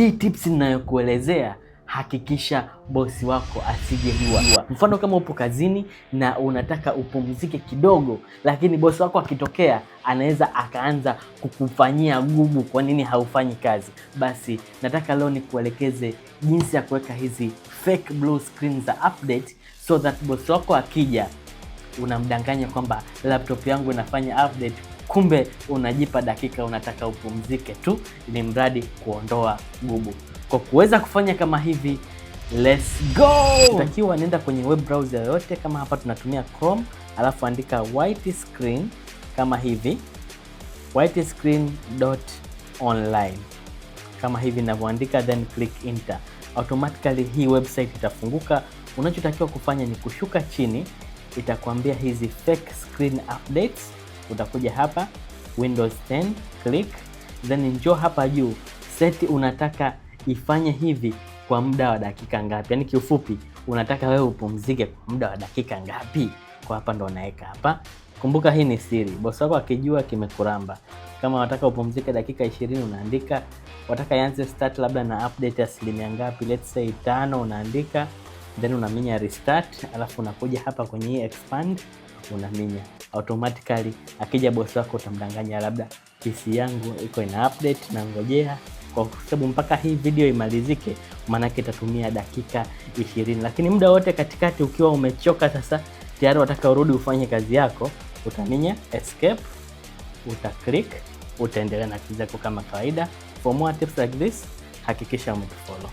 hii tips ninayokuelezea hakikisha bosi wako asijejua. Mfano kama upo kazini na unataka upumzike kidogo, lakini bosi wako akitokea anaweza akaanza kukufanyia gubu, kwa nini haufanyi kazi? Basi nataka leo nikuelekeze jinsi ya kuweka hizi fake blue screen za update, so that bosi wako akija unamdanganya kwamba laptop yangu inafanya update, kumbe unajipa dakika unataka upumzike tu, ili mradi kuondoa gubu. Kwa kuweza kufanya kama hivi, let's go! Utakiwa nenda kwenye web browser yoyote, kama hapa tunatumia Chrome, alafu andika white screen kama hivi, whitescreen.online kama hivi ninavyoandika, then click enter. Automatically hii website itafunguka. Unachotakiwa kufanya ni kushuka chini, itakwambia hizi fake screen updates. Utakuja hapa Windows 10, click, then njoo hapa juu set, unataka ifanye hivi kwa muda wa dakika ngapi? Yaani kiufupi unataka wewe upumzike kwa muda wa dakika ngapi? Kwa hapa ndo unaweka hapa. Kumbuka hii ni siri, bosi wako akijua kimekuramba. Kama unataka upumzike dakika 20 unaandika, unataka ianze start labda na update asilimia ngapi, let's say 5, unaandika, then unaminya restart, alafu unakuja hapa kwenye hii expand unaminya. Automatically akija bosi wako utamdanganya labda PC yangu iko ina update na ngojea, kwa sababu mpaka hii video imalizike maana itatumia dakika 20. Lakini muda wote katikati ukiwa umechoka sasa tayari unataka urudi ufanye kazi yako, utaminya escape, click, utaendelea na kazi yako kama kawaida. For more tips like this, hakikisha umetufollow.